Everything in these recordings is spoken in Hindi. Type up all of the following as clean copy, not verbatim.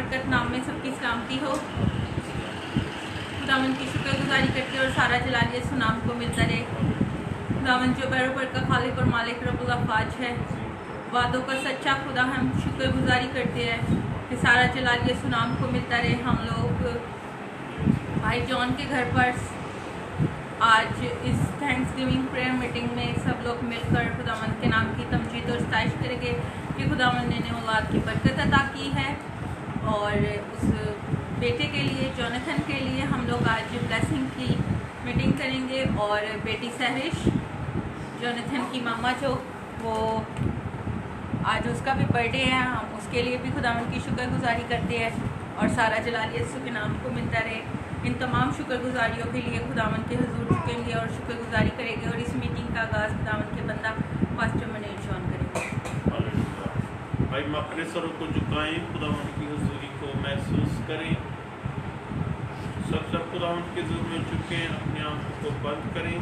बरकत नाम में सबकी सलामती हो। खुदावन की शुक्रगुजारी करते और सारा जलालियत सुनाम को मिलता रहे। खुदावन जो बरोबर का खालिक और मालिक रब्बुल अफ़वाज है, वादों का सच्चा खुदा, हम शुक्रगुजारी करते हैं कि सारा जलालियत सुनाम को मिलता रहे। हम लोग भाई जॉन के घर पर आज इस थैंक्स गिविंग प्रेयर मीटिंग में सब लोग मिलकर खुदावन के नाम की तमजीद और सताइश करेंगे कि खुदावन ने औलाद की बरकत अता की है। और उस बेटे के लिए, जोनाथन के लिए, हम लोग आज ब्लेसिंग की मीटिंग करेंगे। और बेटी सहरिश, जोनाथन की मामा, जो वो आज उसका भी बर्थडे है, हम उसके लिए भी खुदावन की शुक्रगुजारी करते हैं और सारा जलालियत के नाम को मिलता रहे। इन तमाम शुक्रगुजारियों के लिए खुदावन के हुजूर झुकेंगे और शुक्रगुजारी करेंगे। और इस मीटिंग का आगाज़ खुदावन के बंदा पास्टर मनीर जॉन करेंगे। भाई हम अपने सरों को झुकाएं, खुदावन की हुजूरी को महसूस करें। सब खुदावन के हुजूर में झुकें, अपनी आंखों को बंद करें।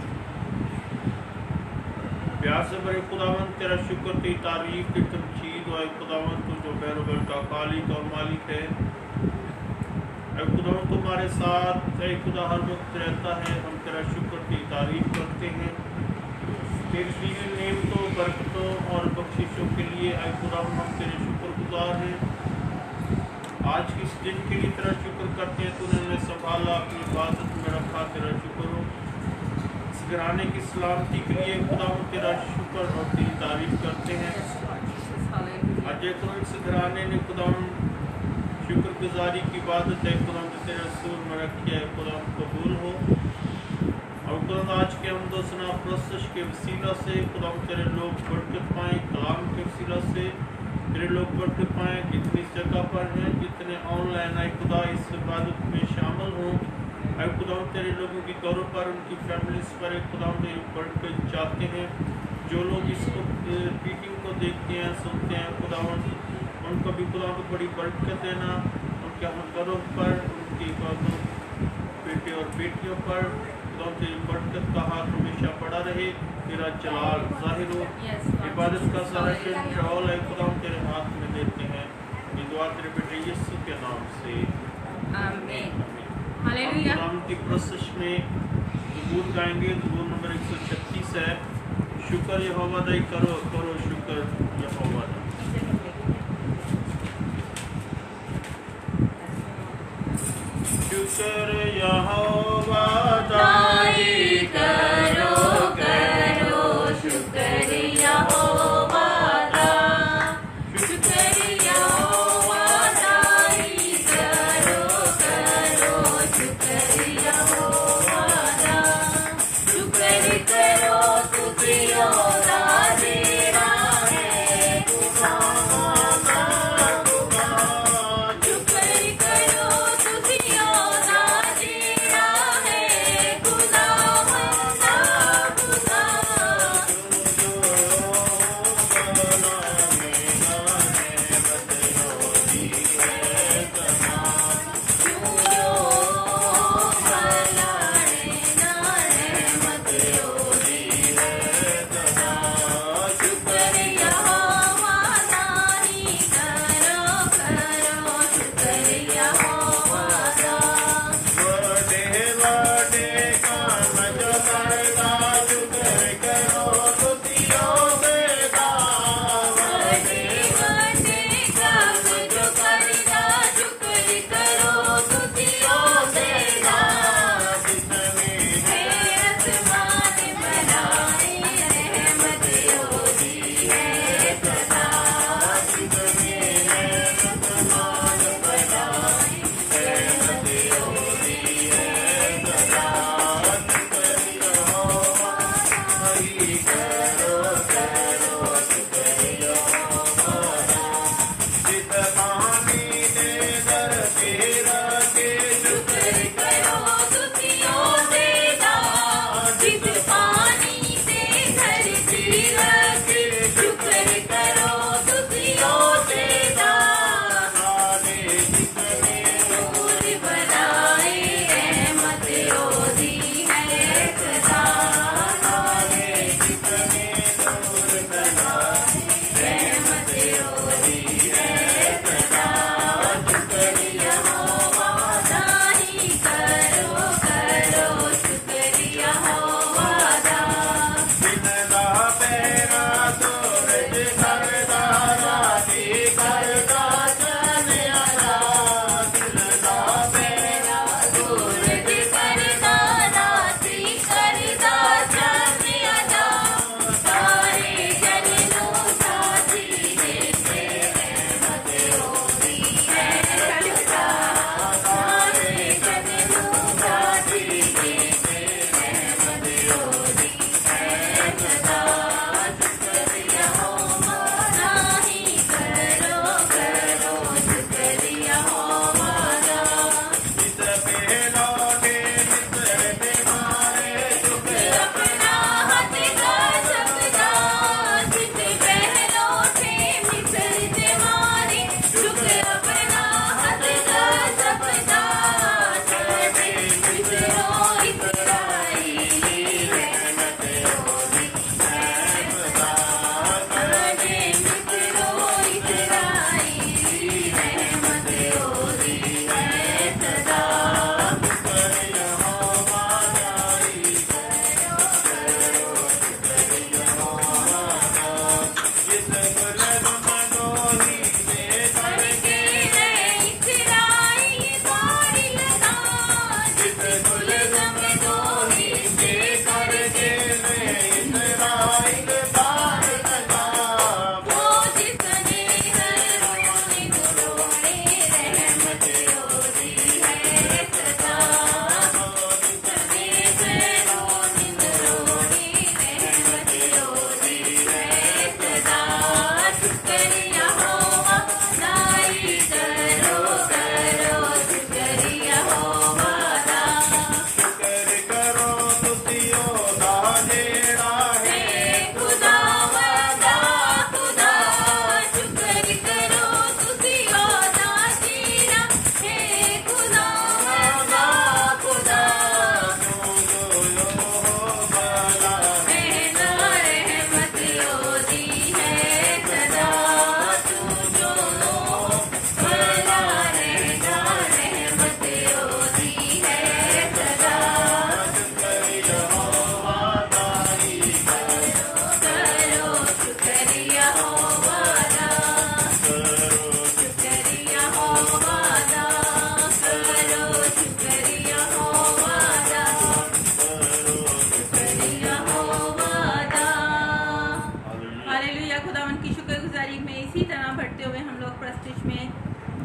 प्यार से भरे खुदावन तेरा शुक्र, तेरी तारीफ, की तमजीद हो। खुदावन तू जो बैरोबर का खालिक और मालिक है, खुदावन तुम्हारे साथ खुदा हर वक्त रहता है। हम तेरा शुक्र, तेरी तारीफ करते हैं तेरी दी हुई नेमतों, बरकतों और बख्शिशों के लिए। खुदावन हम तेरे शुक्रगुजार हैं। आज के इस दिन के लिए तेरा शुक्र करते हैं, तूने हमें संभाला, अपनी हिफाजत में रखा, तेरा शुक्र हो। इस घराने की सलामती के लिए खुदावन तेरा शुक्र और तेरी तारीफ करते हैं। आज इस घराने ने खुदावन शुक्रगुजारी की इबादत है, खुदावन तेरे रसूल में रखी है, खुदावन कबूल हो। और खुदावन आज के हमदोसना प्रस्तश के वसीला से खुदावन तेरे लोग बरकत पाएँ, कलाम के वसीला से तेरे लोग बरकत पाएँ। जितनी इस जगह पर हैं, जितने ऑनलाइन आए खुदा इस इबादत में शामिल हों, खुदावन तेरे लोगों की तौर पर, उनकी फैमिलीज पर खुदावन तेरी बरकत चाहते हैं। जो लोग इसको मीटिंग को देखते हैं, सुनते हैं, खुदावन उनको भी खुदावन बड़ी बरकत देना। उनके घरों पर, उनकी बेटे और बेटियों पर खुदावन तेरी बरकत का हाथ हमेशा पड़ा रहे, तेरा जलाल जाहिर हो। इबादत का सारा कंट्रोल है खुदावन तेरे हाथ में देते हैं। ये दुआ तेरे बेटे यीशु के नाम से, आमीन। हालेलुया। खुदावन की प्रस्तश में ज़बूर गाएंगे। ज़बूर नंबर 136 है। शुक्र यहोवा दाई करो, करो शुक्र यहोवा दा। शुक्र यहोवा दाई करो, करो शुक्र यहोवा दा। शुक्र यहोवा दाई करो, करो शुक्र यहोवा दा। शुक्र करो तुझियो दादेरा है खुदा, शुक्र करो तुझियो दादेरा है खुदा, खुदा खुदा।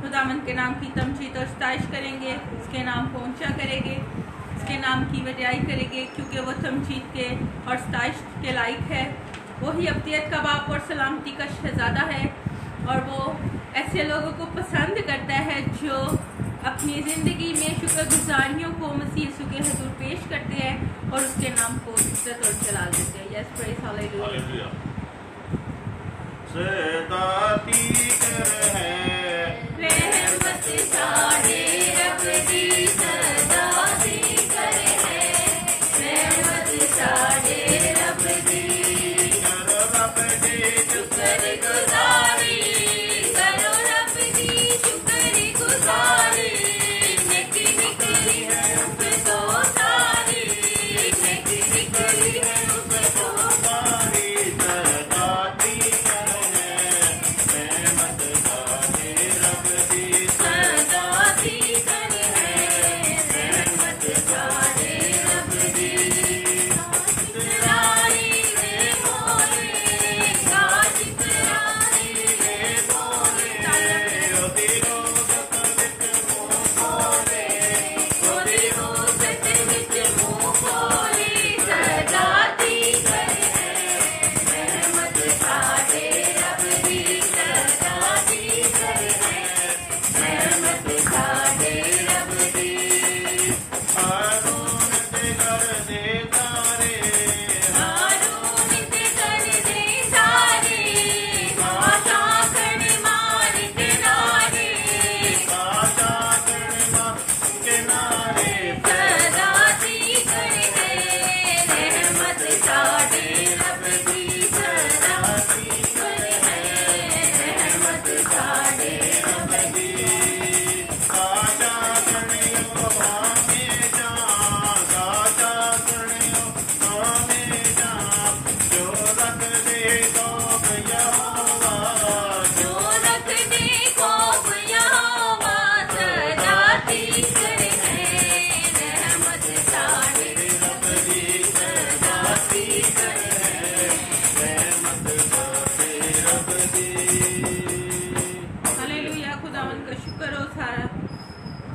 खुदावंद के नाम की तमजीद और स्ताइश करेंगे, उसके नाम को ऊंचा करेंगे, उसके नाम की वडियाई करेंगे, क्योंकि वो तमजीद के और स्ताइश के लायक है। वही अब्दियत का बाप और सलामती का शहजादा है, और वो ऐसे लोगों को पसंद करता है जो अपनी ज़िंदगी में शुक्रगुजारियों को मसीह यीशु के हुजूर पेश करते हैं और उसके नाम को इज्जत और जलाल देते हैं। Yes praise hallelujah. रहमत साडे रब दी सदा दी करे है, रहमत साडे रब दी शुक्र गुजारी करो, रब दी शुक्र गुजारी, नेकी निकली है उस तो सारी, नेकी निकली है उस तो सारी,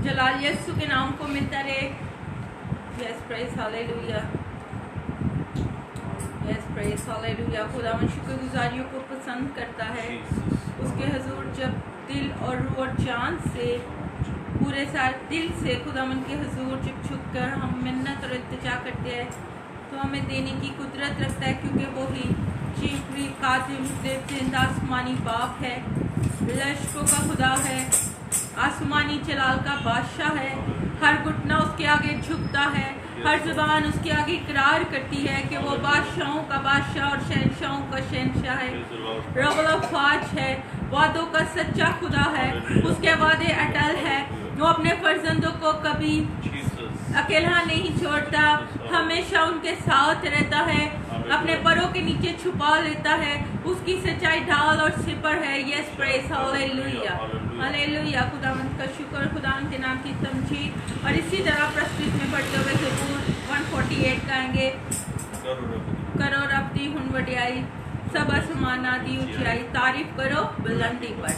जलाल यीशु के नाम को मिलता रहे। Yes praise hallelujah, yes praise hallelujah. खुदावंद शुक्रगुजारियों को पसंद करता है। उसके हुजूर जब दिल और रूह और जान से, पूरे सारे दिल से खुदावंद के हुजूर जब झुककर हम मिन्नत और इल्तिजा करते हैं तो हमें देने की कुदरत रखता है, क्योंकि वो ही चीफरी कातिम जिंदा आसमानी बाप है, लश्कों का खुदा है, आसमानी जलाल का बादशाह है। हर घुटना उसके आगे झुकता है, हर जुबान उसके आगे इकरार करती है कि वो बादशाहों का बादशाह और शहंशाहों का शहंशाह है, रब्बुल अफ़वाज है, वादों का सच्चा खुदा है, उसके वादे अटल है। वो अपने फर्जंदों को कभी अकेला नहीं छोड़ता, हमेशा उनके साथ रहता है, अपने परों के नीचे छुपा लेता है। उसकी सच्चाई ढाल और सिपर है। Yes praise hallelujah, hallelujah. खुदावंद का शुक्र, खुदावंद के नाम की तमजीद। और इसी तरह प्रस्तुत में पढ़ते हुए ज़बूर 148 गाएंगे। करो रब दी हुन वडियाई, सब आसमाना दी ऊंचाई, तारीफ करो बुलंदी पर।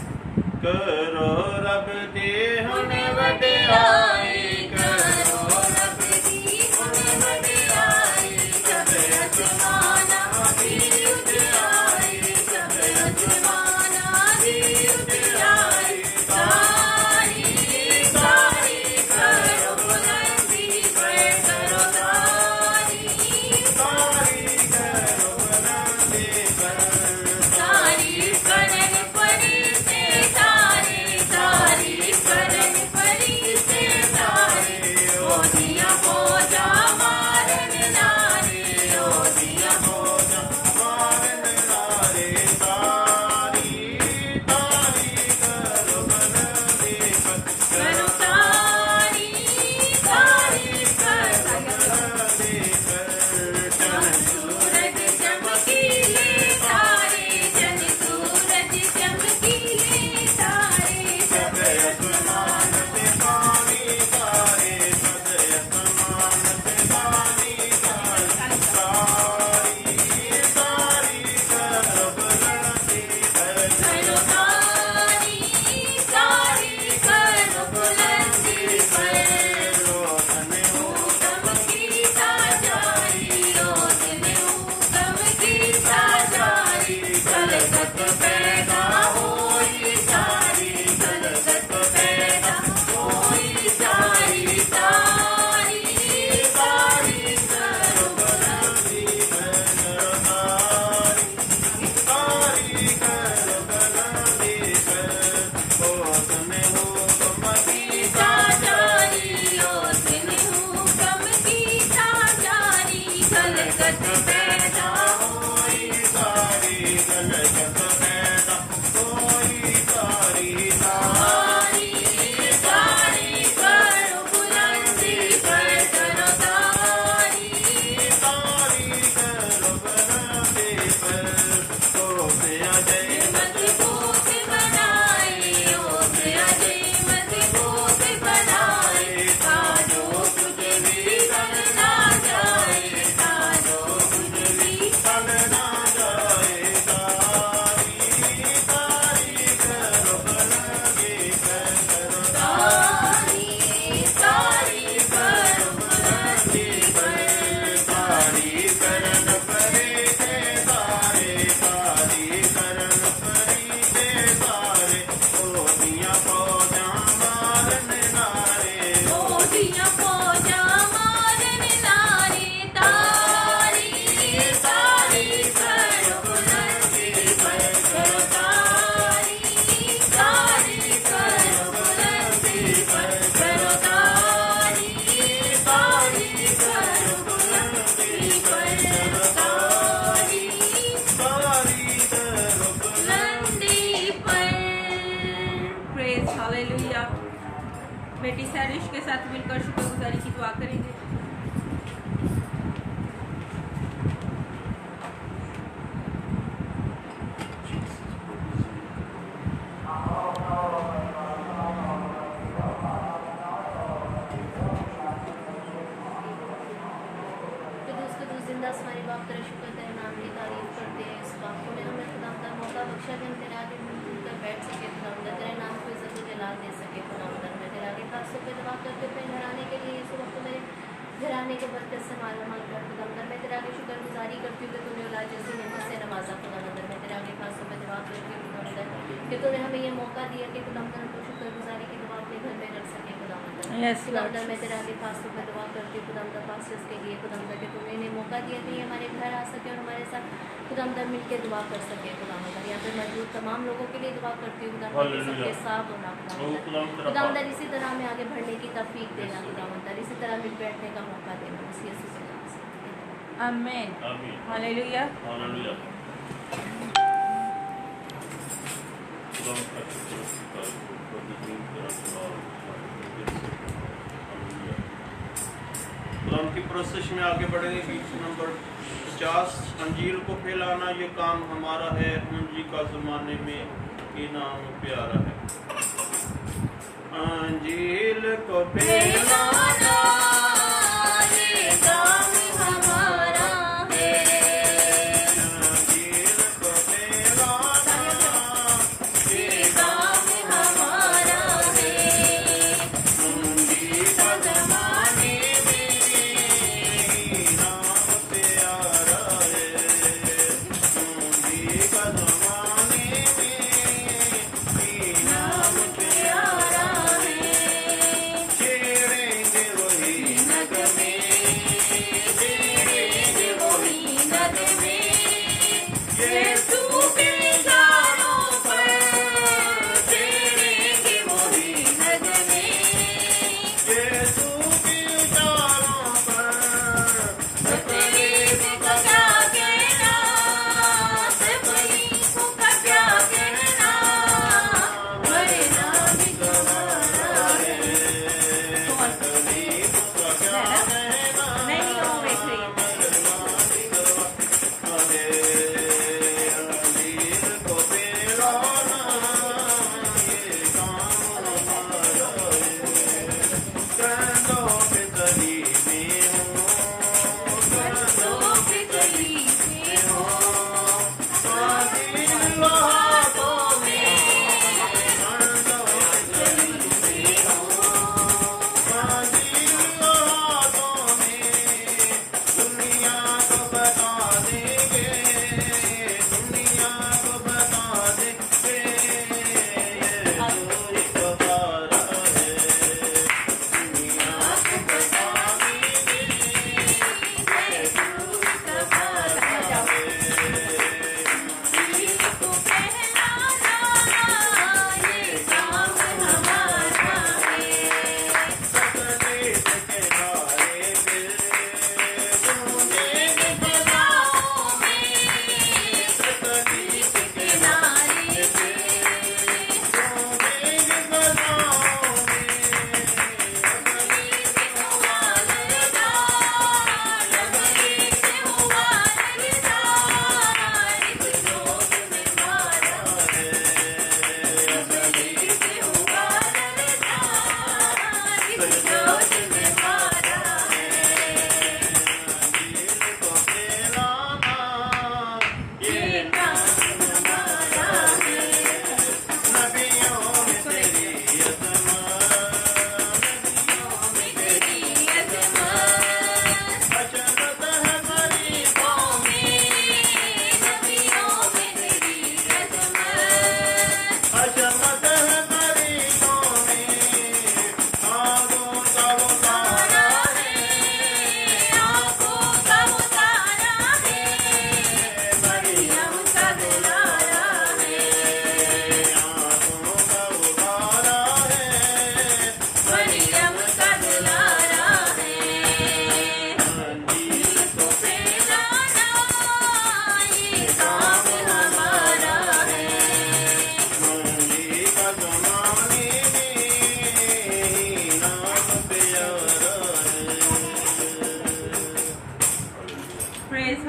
करो रब दी हुन वडियाई, करो रब दी हुन वडियाई, सब आसमाना दी ऊंचाई, सब आसमाना दी ऊंचाई, तारीफ तारीफ करो बुलंदी पर, करो तारीफ तारीफ ना जाए तारी तारी करो लगे करो तारी तारी करो लगे तारी करन परे ते तारे तारी करन परी ते तारे ओदियां फौजां मारन नारे ओदियां फौजां मारन नारे तारी तारी करो बुलंदी पर करो तारी तारी करो बुलंदी पर करो तारी तारी करो बुलंदी पर तारी तारी करो बुलंदी पर। Praise hallelujah. बेटी सैरिश के साथ मिलकर शुक्रगुजारी की दुआ करेंगे। कदूस जिंदा हमारे बाप तेरा शुक्र तेरे नाम की तारीफ करते हैं। इस बाप को हमें खुदावंदा मौका बख्शा कि हम तेरे आगे मिलजुल कर बैठ सके खुदावंदा, तेरे नाम को इज्जत व जलाल दे सके खुदावंदा। मैं तेरे आगे खास तौर पर दुआ करते हुए घराने के लिए इस वक्त मेरे घराने के बरकत से मालामाल कर खुदावंदा। मैं तेरे आगे शुक्रगुजारी करती हूँ कि तूने औलाद जैसी नेमत से नवाजा खुदावंदा। मैं तेरे आगे खास तौर पर दुआ करती हूँ खुदावंदा कि तूने हमें ये मौका दिया कि खुदावंदा हमको शुक्रगुजारी की दुआ अपने घर में रख सके खुदावंदा। Yes, खुदावंदा Lord. मैं तेरे आगे खास तौर पर दुआ करती हूँ खुदावंदा पास्टर्स के लिए खुदावंदा कि तूने इन्हें मौका दिया कि ये हमारे घर आ सके और हमारे साथ खुदावंदा मिलकर दुआ कर सके खुदावंदा। यहाँ पे मौजूद तमाम लोगों के लिए दुआ करती हूँ खुदावंदा कि सबके साथ होना खुदावंदा। खुदावंदा इसी तरह में आगे बढ़ने की तौफीक देना खुदावंदा, इसी तरह मिल बैठने का मौका देना। बस यीशु के नाम से आमीन आमीन हालेलुया। हालेलुया। खुदा का शुक्र खुदाम की प्रोसेस में आगे बढ़ेंगे। गीत नंबर 50 अंजीर को फैलाना ये काम हमारा है, मुंजी का ज़माने में ये नाम प्यारा है। अंजीर को फैलाना ये काम हमारा है। अंजीर को फैलाना ये काम हमारा है। मुंजी का ज़माने में नाम प्यारा है। मुंजी का ज़माने में नाम प्यारा है। छेड़ेंगे वही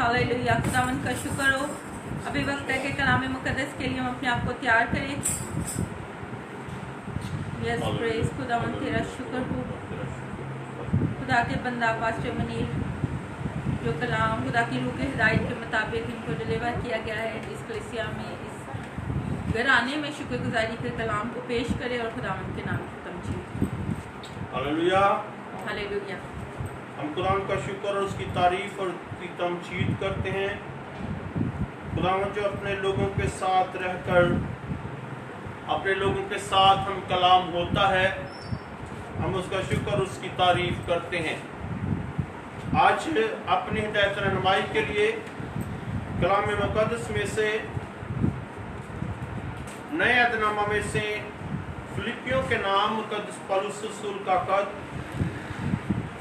हालेलुया। खुदावन का शुक्र हो। अभी वक्त है कि कलाम मुकद्दस के लिए हम अपने आप को तैयार करें। यस प्रेज खुदावन तेरा शुक्र हो। खुदा के बंदा पास्टर मनीर जो कलाम खुदा की रूह के हिदायत के मुताबिक इनको डिलीवर किया गया है, इस कलीसिया में, इस घराने में शुक्रगुजारी के कलाम को पेश करे और खुदावन के नाम की तमजीद। हालेलुया। हालेलुया। हम खुदावन का शुक्र और उसकी तारीफ और उसकी तमजीद करते हैं। खुदावन जो अपने लोगों के साथ रहकर अपने लोगों के साथ हम कलाम होता है, हम उसका शुक्र और उसकी तारीफ करते हैं। आज अपनी हिदायत रहनुमाई के लिए कलाम मुकद्दस में से नए अहदनामा में से फिलिपियों के नाम मुकद्दस पौलुस रसूल का खत,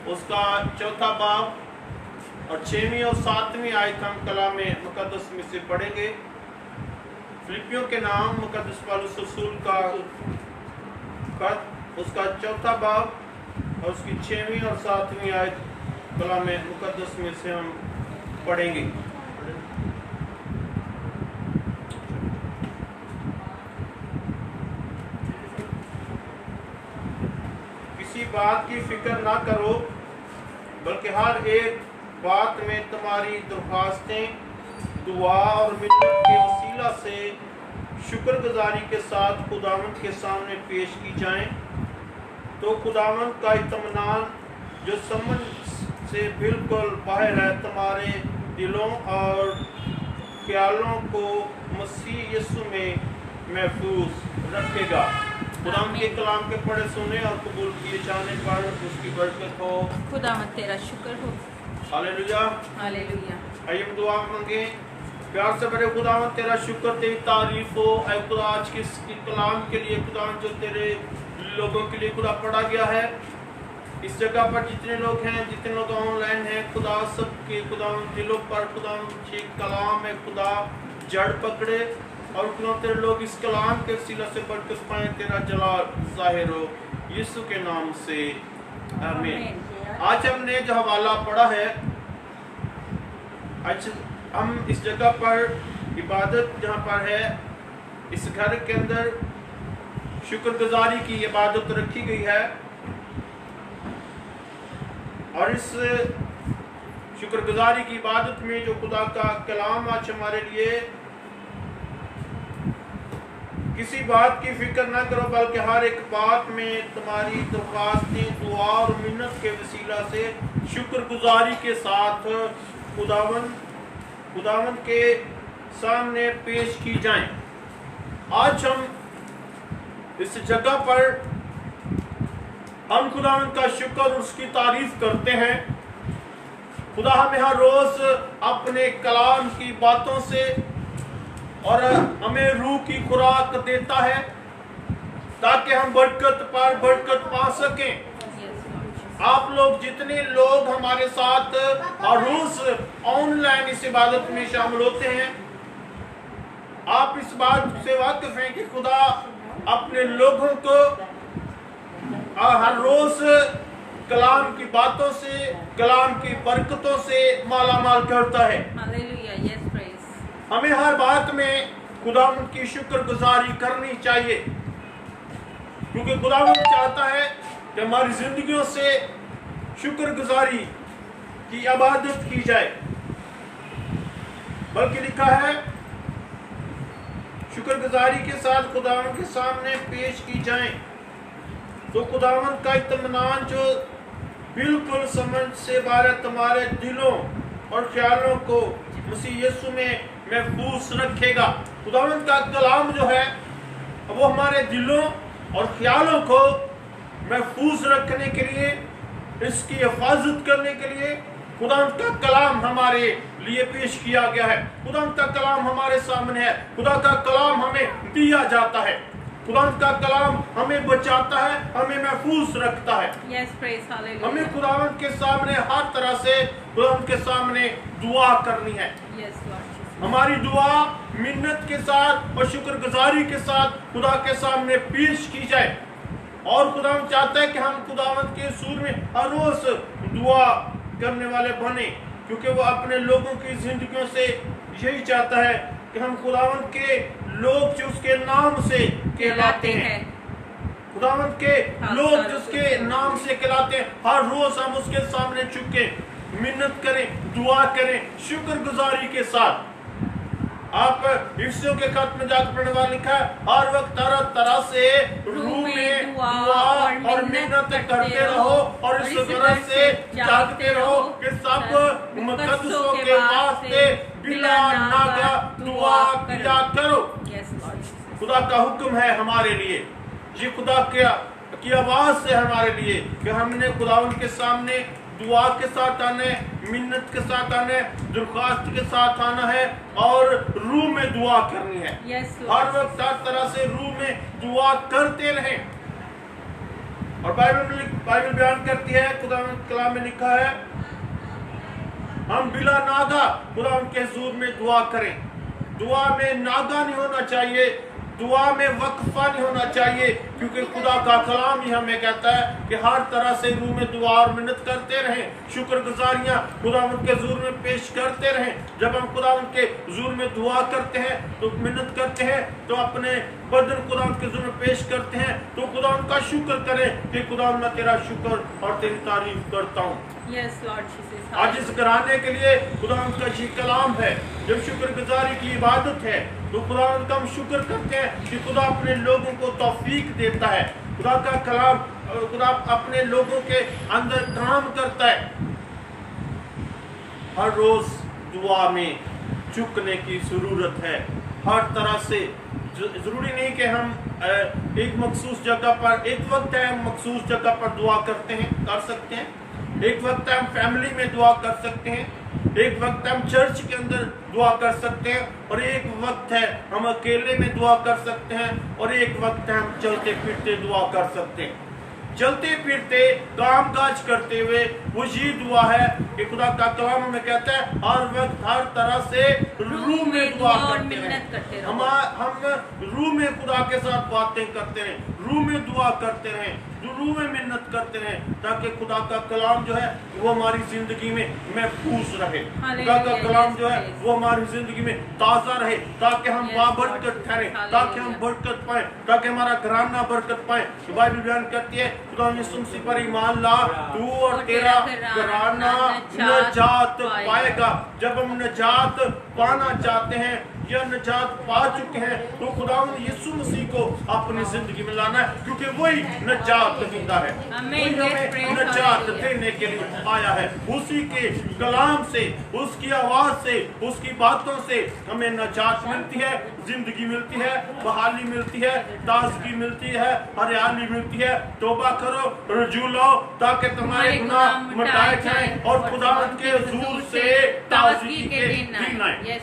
उसका 4 बाब और 6वीं और 7वीं आयत हम कलाम मुकद्दस में से पढ़ेंगे। फिलिपियों के नाम मुकद्दस पौलुस रसूल का खत, उसका 4 बाब और उसकी 6वीं और 7वीं आयत कलाम मुकद्दस में से हम पढ़ेंगे। किसी बात की फिक्र ना करो, बल्कि हर एक बात में तुम्हारी दरख्वास्तें दुआ और मिन्नत के वसीला से शुक्रगुजारी के साथ खुदावंद के सामने पेश की जाएं, तो खुदावंद का इत्मीनान जो समझ से बिल्कुल बाहर है तुम्हारे दिलों और ख्यालों को मसीह यीशु में महफूज रखेगा। खुदावंद के कलाम के पढ़े सुने और कबूल किए जाने पर उसकी बरकत हो। खुदावंद तेरा शुक्र हो। हालेलुया। हालेलुया। आइए हम दुआ मांगे। प्यार से बड़े खुदावंद तेरा शुक्र, तेरी तारीफ हो। ऐ खुदा आज के इस कलाम के लिए खुदावंद जो तेरे लोगों के लिए खुदा पढ़ा गया है, इस जगह पर जितने लोग हैं, जितने लोग ऑनलाइन हैं, खुदा सबके खुदावंद दिलों पर खुदावंद ये कलाम है खुदा जड़ पकड़े और खुदा तेरे लोग इस कलाम के वसीला से बरकत पाएं, तेरा जलाल जाहिर हो यीशु के नाम से आमीन। आज हमने जो हवाला पढ़ा है, आज हम इस जगह पर इबादत जहाँ पर है, इस घर के अंदर शुक्रगुजारी की इबादत रखी गई है और इस शुक्रगुजारी की इबादत में जो खुदा का कलाम आज हमारे लिए, किसी बात की फिक्र ना करो, बल्कि हर एक बात में तुम्हारी दरख्वास्तें दुआ और मिन्नत के वसीला से शुक्रगुजारी के साथ खुदावंद के सामने पेश की जाएं। आज हम इस जगह पर हम खुदावंद का शुक्र और उसकी तारीफ करते हैं। खुदा हमें हर रोज अपने कलाम की बातों से और हमें रूह की खुराक देता है ताकि हम बरकत पर बरकत पा सकें। आप लोग जितने लोग हमारे साथ हर रोज ऑनलाइन इस इबादत में शामिल होते हैं, आप इस बात से वाकिफ हैं कि खुदा अपने लोगों को हर रोज कलाम की बातों से, कलाम की बरकतों से मालामाल करता है। हमें हर बात में खुदावंद की शुक्रगुजारी करनी चाहिए, क्योंकि खुदावंद चाहता है कि हमारी जिंदगियों से शुक्रगुजारी की इबादत की जाए। बल्कि लिखा है शुक्रगुजारी के साथ खुदावंद के सामने पेश की जाएं, तो खुदावंद का इत्मीनान जो बिल्कुल समझ से बाहर तुम्हारे दिलों और ख्यालों को मसीह यीशु में महफूज रखेगा। खुदावंद का कलाम जो है वो हमारे दिलों और ख्यालों को महफूज रखने के लिए, इसकी हिफाजत करने के लिए खुदावंद का कलाम हमारे लिए पेश किया गया है। खुदावंद का कलाम हमारे सामने है। खुदा का कलाम हमें दिया जाता है। खुदावंद का कलाम हमें बचाता है, हमें महफूज रखता है। हमें खुदावंद के सामने हर तरह से खुदावंद के सामने दुआ करनी है। हमारी दुआ मिन्नत के साथ और शुक्रगुजारी के साथ खुदा के सामने पेश की जाए। और खुदा चाहता है कि हम खुदावंद के सूर में हर रोज दुआ करने वाले बने, क्योंकि वो अपने लोगों की जिंदगियों से यही चाहता है कि हम खुदावंद के लोग जो उसके नाम से कहलाते हैं, खुदावंद के लोग जो उसके नाम से कहलाते हैं, हर रोज हम उसके सामने झुके मिन्नत करें, दुआ करें शुक्रगुजारी के साथ। आप इफ्सियों के खत में जाकर पढ़ने वाला लिखा है, हर वक्त तरह तरह से रूह में दुआ और मिन्नत करते रहो और इस तरह से जागते रहो कि सब मुकद्दसों के वास्ते बिला नागा दुआ किया करो। खुदा का हुक्म है हमारे लिए, ये खुदा की आवाज है हमारे लिए कि हमने खुदावंद के सामने दुआ के साथ आना है, मिन्नत के साथ आना है, दरख्वास्त के साथ आना है और रूह में दुआ करनी है। हर वक्त हर तरह से रूह में दुआ करते रहें। और बाइबल बयान करती है, खुदावंद कलाम में लिखा है, हम बिला नागा खुदावंद के हुजूर में दुआ करें। दुआ में नागा नहीं होना चाहिए, दुआ में वक्फा नहीं होना चाहिए, क्योंकि खुदा का कलाम ही हमें कहता है कि हर तरह से रूह में दुआ और मिन्नत करते रहें, शुक्रगुजारियां खुदावंद के हुजूर में पेश करते रहें। जब हम खुदावंद के हुजूर में दुआ करते हैं तो मिन्नत करते हैं तो अपने बदन खुदावंद के हुजूर में पेश करते हैं तो खुदावंद का शुक्र करें कि खुदावंद मैं तेरा शुक्र और तेरी तारीफ करता हूँ। आज इस घराने के लिए खुदावंद का ये कलाम है, जब शुक्रगुजारी की इबादत है तो खुदावंद का हम शुक्र करते हैं कि खुदा अपने लोगों को तौफीक देता है। खुदा का कलाम, खुदा अपने लोगों के अंदर काम करता है। हर रोज दुआ में झुकने की जरूरत है। हर तरह से जरूरी नहीं कि हम एक मखसूस जगह पर, एक वक्त है हम मखसूस जगह पर दुआ करते हैं, कर सकते हैं। एक वक्त हम फैमिली में दुआ कर सकते हैं, एक वक्त हम चर्च के अंदर दुआ कर सकते हैं, और एक वक्त है हम अकेले में दुआ कर सकते हैं, और एक वक्त है हम चलते फिरते दुआ कर सकते हैं। चलते फिरते काम काज करते हुए वो ये दुआ है कि खुदा का कलाम हमें कहता है हर वक्त हर तरह से रूह में दुआ करते रहें। हम रूह में खुदा के साथ बातें करते रहें, रूह में दुआ करते रहें, रूह में मिन्नत करते रहें, ताकि खुदा का कलाम जो है वो हमारी जिंदगी में महफूज रहे। खुदा का कलाम जो है वो हमारी जिंदगी में ताजा रहे, ताकि हम बाबरकत ठहरे, ताकि हम बरकत पाए, ताकि हमारा घराना बरकत पाए। बाइबल बयान करती है खुदा यीशु मसीह पर ईमान ला, तू और तेरा घराना नजात पाएगा। जब हम नजात पाना चाहते हैं या नजात पा चुके हैं तो खुदा यीशु मसीह को अपनी जिंदगी में लाना है, क्योंकि वही नजात देता है, वही हमें नजात देने के लिए आया है। उसी के कलाम से, उसकी आवाज से, उसकी बातों से हमें नजात मिलती है, जिंदगी मिलती है, बहाली मिलती है, ताजगी मिलती है, हरियाली मिलती है। तौबा करो, रजू लो, ताकि तुम्हारे गुनाह मिटाए जाएं और खुदावंद के हुजूर से ताजगी के दिन आए।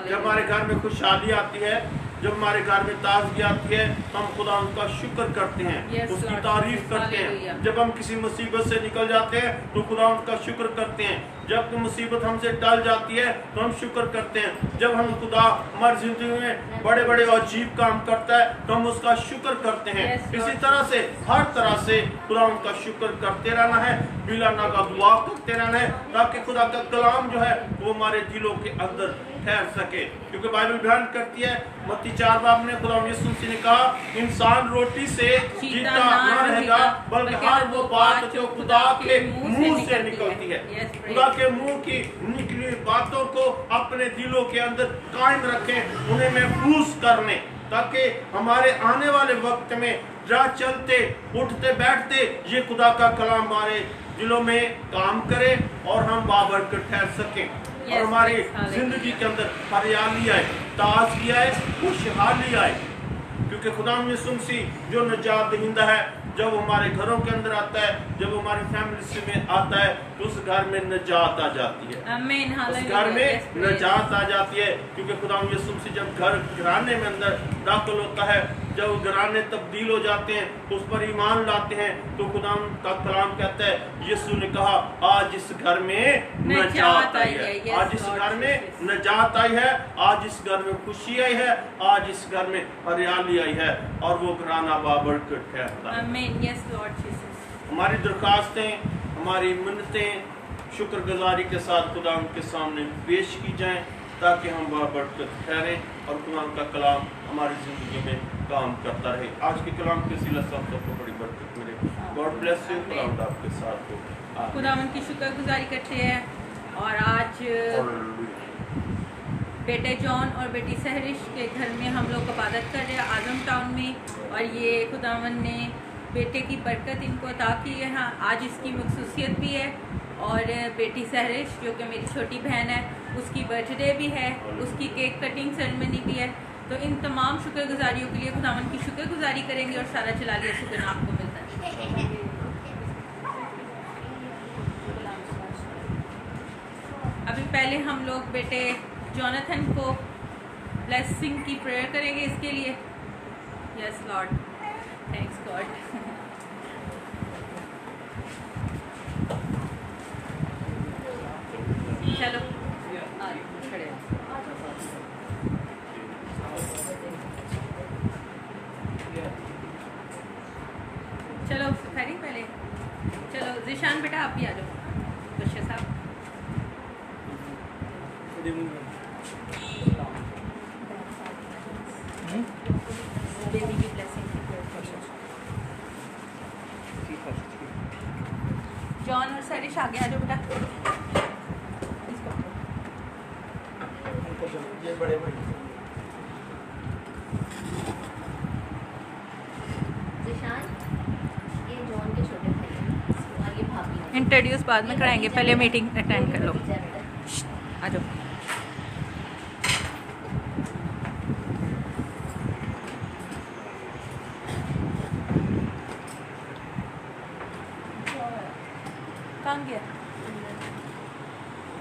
जब हमारे घर में खुशहाली आती है, जब हमारे घर में ताजगी आती है, हम खुदा उनका शुक्र करते हैं, उसकी तारीफ करते हैं। जब हम किसी मुसीबत से निकल जाते हैं तो खुदा उनका शुक्र करते हैं। जब मुसीबत हमसे टल जाती है तो हम शुक्र करते हैं। जब हम खुदा हमारी जिंदगी में बड़े बड़े और अजीब काम करता है तो हम उसका शुक्र करते हैं। इसी तरह से हर तरह से खुदा उनका शुक्र करते रहना है, बिलाना का दुआ करते रहना है, ताकि खुदा का कलाम जो है वो हमारे दिलों के अंदर ठहर सके। क्योंकि बाइबल बयान करती है, मत्ती 4 बाब में खुदा यीशु मसीह ने कहा, इंसान रोटी से जीता ना रहेगा, बल्कि हर वो बात जो खुदा के मुंह से निकलती है। खुदा के मुंह की निकली बातों को अपने दिलों के अंदर कायम रखें, उन्हें महफूज कर लें, ताकि हमारे आने वाले वक्त में जहाँ चलते उठते बैठते ये खुदा का कलाम हमारे दिलों में काम करे और हम बाबरकत ठहर सकें, और हमारी जिंदगी के अंदर हरियाली आए, ताजगी आए, खुशहाली आए। क्योंकि खुदा यीशु मसीह जो निजात दहिंदा है, जब हमारे घरों के अंदर आता है, जब हमारी फैमिली में आता है तो उस घर में निजात आ जाती है, उस घर में निजात आ जाती है। क्योंकि खुदा यीशु मसीह जब घराने में अंदर दाखिल होता है, जब घराने तब्दील हो जाते हैं तो उस पर ईमान लाते हैं, तो खुदा का कलाम कहता है, यीशु ने कहा आज इस घर में निजात आई है, आज इस घर में निजात आई है, आज इस घर में खुशी आई है, आज इस घर में हरियाली आई है, और वो घराना बाबरकत ठहरता है। हमारी दरखास्तें, हमारी मिन्नतें शुक्रगुजारी के साथ खुदा के सामने पेश की जाएं ताकि हम बरकत ठहरें और खुदा का कलाम हमारी ज़िंदगी में काम करता रहे। आज के कलाम के सिला सबको बड़ी बरकत मिले। God bless you. खुदा आपके साथ हो। खुदा की शुक्रगुजारी करते हैं और आज बेटे जॉन और बेटी सहरिश के घर में हम लोग इबादत कर रहे हैं आजम टाउन में, और ये खुदावन ने बेटे की बरकत इनको अता की है। हाँ, आज इसकी मखसूसियत भी है और बेटी सहरिश जो कि मेरी छोटी बहन है उसकी बर्थडे भी है, उसकी केक कटिंग सेरेमनी भी है। तो इन तमाम शुक्रगुजारियों के लिए खुदावन की शुक्रगुजारी करेंगे और सारा चला लिया शुक्र आपको मिलता है। अभी पहले हम लोग बेटे जोनाथन को ब्लेसिंग की प्रेयर करेंगे इसके लिए। Yes Lord, thanks God. चलो खड़े चलो खैरी पहले चलो जिशान बेटा आप भी आ जाओ। बशीर साहब बेबी की ब्लेसिंग की जॉन और सरिश आगे आ जाओ बेटा। ये बड़े बड़े जिशान, ये जॉन के छोटे भाई हैं और ये भाभी हैं। इंट्रोड्यूस बाद में कराएंगे, पहले मीटिंग अटेंड कर लो। आ जाओ। कहाँ गया?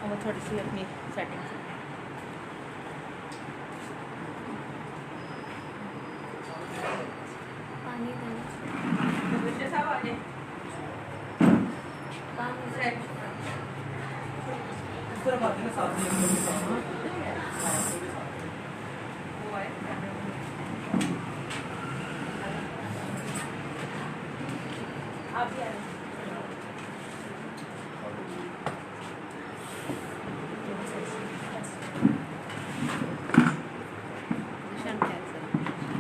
वो थोड़ी सी अपनी सेटिंग से पानी देना बशीर साहब आ जाए। पानी से पूरा बात है साथ में वो है आप भी आ जाओ। जिशान कैंसर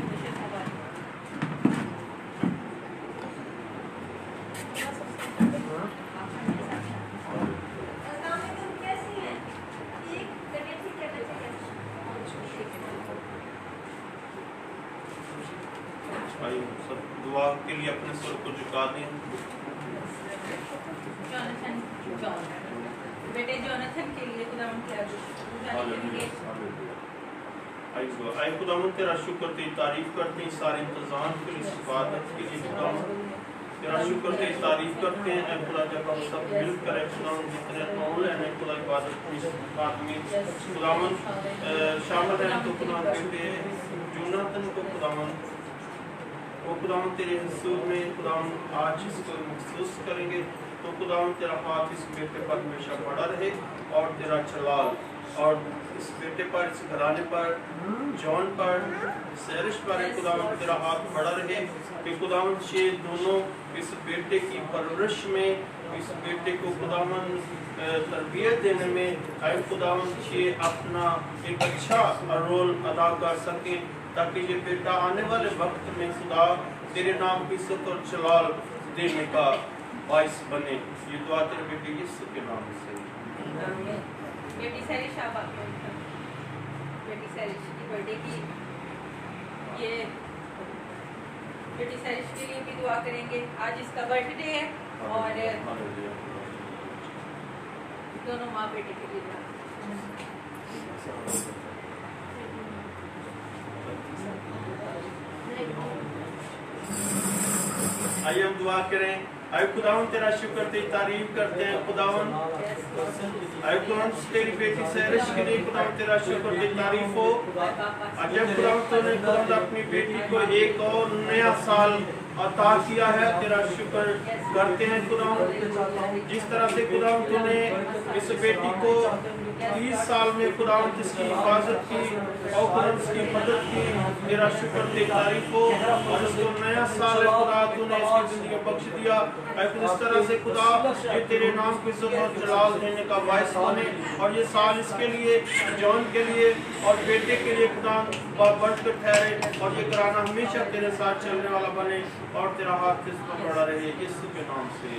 बशीर साहब आ जाओ। आइए सब दुआ के लिए अपने सर को झुका दें। जोनाथन जॉन बेटे जोनाथन के लिए खुदावन की गुजारिश करेंगे। आइए खुदावन तेरा शुक्र तेरी तारीफ करते हैं सारे इंतजाम के लिए, इबादत के लिए खुदावन तेरा शुक्र तेरी तारीफ करते हैं। ऐ खुदा जब हम सब मिलकर ऐ खुदावन जितने कौन है खुदा इबादत में आदमी खुदावन शामिल हैं तो खुदावन बेटे जोनाथन को खुदावन वो खुदावन तेरे हजूर में खुदावन आज इसको महसूस करेंगे तो खुदावन तेरा हाथ इस बेटे पर हमेशा बड़ा रहे और तेरा जलाल और इस बेटे पर, इस घराने पर, जॉन पर, सहरिश पर खुदावन तेरा हाथ बड़ा रहे कि खुदावन ये दोनों इस बेटे की परवरिश में, इस बेटे को खुदावन तरबियत देने में आए खुदावन ये अपना एक अच्छा रोल अदा कर सके ताकि ये बेटा आने वाले वक्त में खुदा तेरे नाम की इज्जत और जलाल देने का बाइस बने। ये दुआ तेरे बेटे यीशु के नाम से। बेटी सहरिश आप आगे बेटी सहरिश की बर्थडे की ये बेटी सहरिश के लिए भी दुआ करेंगे। आज इसका बर्थडे है और दोनों माँ बेटे के लिए आइए हम दुआ करें। आए खुदावन तेरा शुक्र तेरी तारीफ करते हैं खुदावन। आए खुदावन तेरी बेटी सहरिश के लिए खुदावन तेरा शुक्र तेरी तारीफ हो। आज जब खुदावन तूने खुदावन अपनी बेटी को एक और नया साल अता किया है, तेरा शुक्र करते हैं खुदा। जिस तरह से खुदा तूने इस बेटी को 30 साल में खुदा जिसकी हिफाजत की और खुदा उसकी मदद की, तेरा शुक्र ते तारीफ हो। और उसको नया साल है खुदा तूने इसकी जिंदगी में बख्श दिया। इस तरह से खुदा ये तेरे नाम की इज्जत और जलाल देने का बायस बने, और ये साल इसके लिए, जॉन के लिए और बेटे के लिए खुदा बढ़कर ठहरे, और ये कराना हमेशा तेरे साथ चलने वाला बने, और तेरा हाथ इस पर बड़ा रहे, यीशु के नाम से।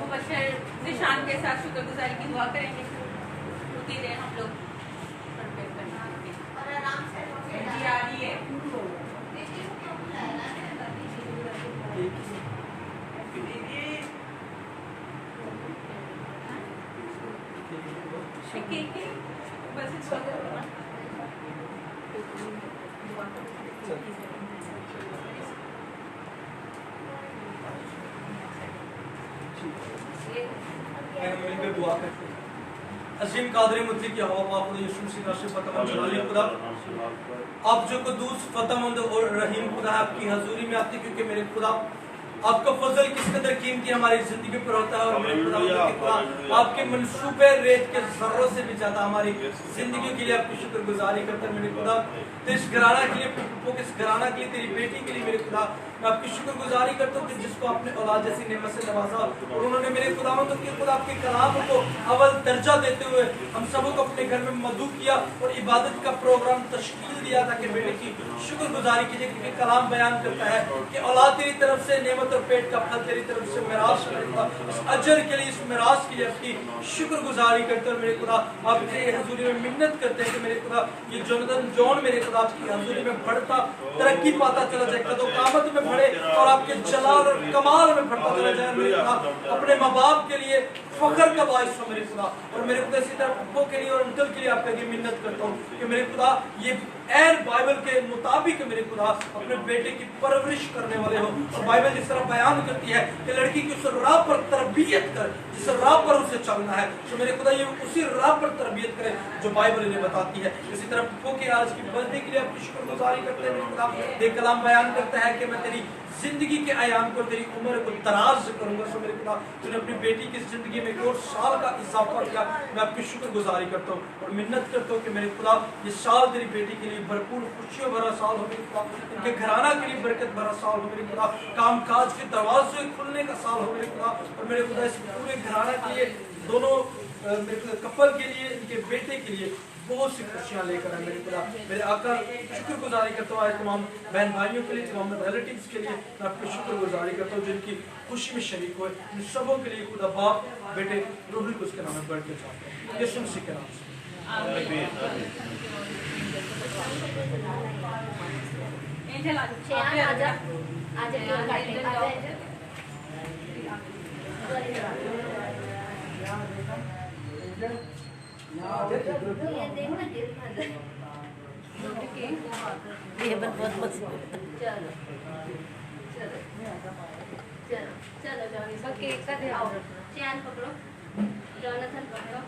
मुबशर निशान के साथ शुक्रगुजारी की दुआ करेंगे। उसी देर हम लोग जी आ रही है। बस मिलकर दुआ करते हैं। अजीम कादर मुतली की हवा पाक यीशु मसीह का से फतह जलाली खुदा, आप जो कुदूस फतहमंद और रहीम खुदा है, आपकी हजूरी में आते क्योंकि मेरे खुदा आपका फजल किस कदर कीमती हमारी जिंदगी पर होता है, और मेरे खुदा आपके मनसूबे रेत के जर्रों से भी ज्यादा हमारी जिंदगी के लिए आपकी शुक्रगुजारी करते हैं मेरे खुदा। तो इस घराना के लिए, इस घराना के लिए, तेरी बेटी के लिए मेरे खुदा मैं आपकी शुक्रगुजारी करता हूँ कि जिसको आपने औलाद जैसी नेमत से नवाजा, और उन्होंने मेरे खुदावंद के खुदा आपके कलाम को अव्वल दर्जा देते हुए हम सबों को अपने घर में मदू किया और इबादत का प्रोग्राम तश्कील दिया ताकि बेटे की शुक्रगुजारी कीजिए, क्योंकि कलाम बयान करता है कि औलाद तेरी तरफ से नेमत और पेट का फल तेरी तरफ से मिरास मिलता। इस अजर के लिए, इस मिरास के लिए आपकी शुक्रगुजारी करते हैं मेरे खुदा। आपके हजूरी में मिन्नत करते हैं कि मेरे खुदा ये जोनाथन जॉन मेरे खुदा आपकी हजूरी में बढ़ता, तरक्की पाता चला जाए, कदो-कामत में बढ़े और आपके जलाल और कमाल में बढ़ता चला जाए मेरे खुदा। अपने माँ बाप के लिए फख्र का बायस हो मेरे खुदा, और मेरे खुदा इसी तरह पप्पो के लिए और अंकल के लिए आपके आगे मिन्नत करता हूँ कि मेरे खुदा ये ऐन बाइबल के मुताबिक मेरे खुदा अपने बेटे की परवरिश करने वाले हो। और बाइबल जिस तरह बयान करती है कि लड़की की उस राह पर तरबियत कर जिस राह पर उसे चलना है, तो मेरे खुदा ये उसी राह पर तरबियत करे जो बाइबल इन्हें बताती है। इसी तरह पप्पो के आज की बर्थडे के लिए आपकी शुक्रगुजारी करते हैं मेरे खुदा। ये कलाम बयान करता है कि मैं तेरी जिंदगी के आयाम को, तेरी उम्र को दराज करूंगा। सो मेरे खुदा तूने अपनी बेटी की जिंदगी में 1 साल का इजाफा किया, मैं आपकी शुक्रगुजारी करता हूँ और मिन्नत करता हूँ कि मेरे खुदा ये साल तेरी बेटी के लिए भरपूर खुशियों भरा साल हो मेरे खुदा, इनके घराना के लिए बरकत भरा साल हो मेरे खुदा, कामकाज के दरवाजे खुलने का साल हो मेरे खुदा। और मेरे खुदा इस पूरे घराना के लिए, दोनों मेरे खुदा कपल के लिए, इनके बेटे के लिए बहुत सी खुशियाँ लेकर आए मेरे खुदा। मेरे आका शुक्रगुजारी करता हूँ तमाम बहन भाइयों के लिए, तमाम रिलेटिव्स के लिए मैं आपकी शुक्रगुजारी करता हूँ जिनकी खुशी में शरीक हुए। इन सबों के लिए खुदा बाप बेटे रूही को उसके नाम में बढ़ के चाहते हैं, यीशु मसीह के नाम से। एंजल आजा, ये बहुत मस्त। चलो चलो चलो केक का दे आओ, चैन पकड़ो, जोनाथन पकड़ो।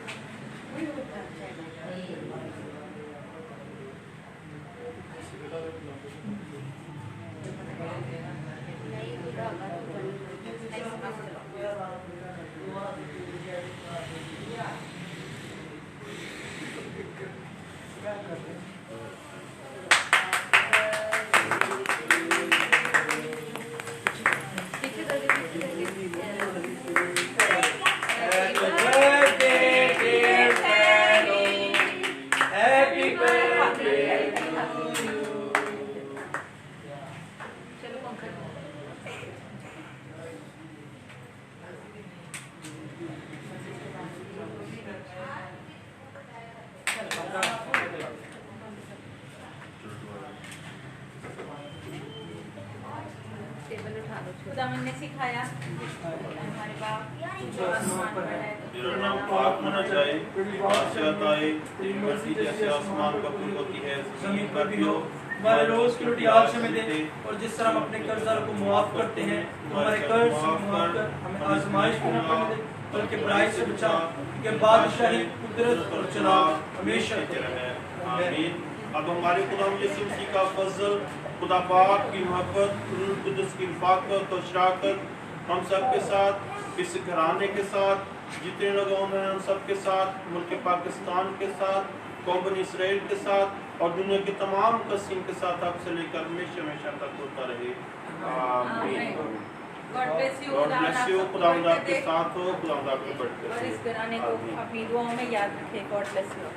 खुदावंद ने सिखाया हमारे बाप जो आसमान पर है, तेरा नाम पाक होना चाहिए, बादशाहत आए, तेरी मर्जी जैसे आसमान पर पूरी होती है जमीन पर भी हो। हमारे रोज की रोटी आज हमें दे, और जिस तरह हम अपने कर्जदारों को मुआफ करते हैं हमारे कर्ज माफ कर, हमें आजमाइश में न पड़ने दे बल्कि बुराई से बचा, क्योंकि बादशाही, कुदरत और जलाल हमेशा तेरा है। आमीन। अब हमारे खुदा यीशु मसीह का फजल, खुदा पाक की मोहब्बत, रूह कुदस की रफ़ाक़त और शराकत हम सब के साथ, इस घराने के साथ, जितने लोग हैं हम सब के साथ, मुल्क पाकिस्तान के साथ, कौम बनी इसराइल के साथ और दुनिया के तमाम कसीम के साथ आपसे लेकर हमेशा हमेशा तक होता रहे। आमीन। God bless you. God bless you. खुदा आपके साथ हो, खुदा आपको बढ़ते और इस घराने को अपनी दुआओं में याद रखें। God bless you.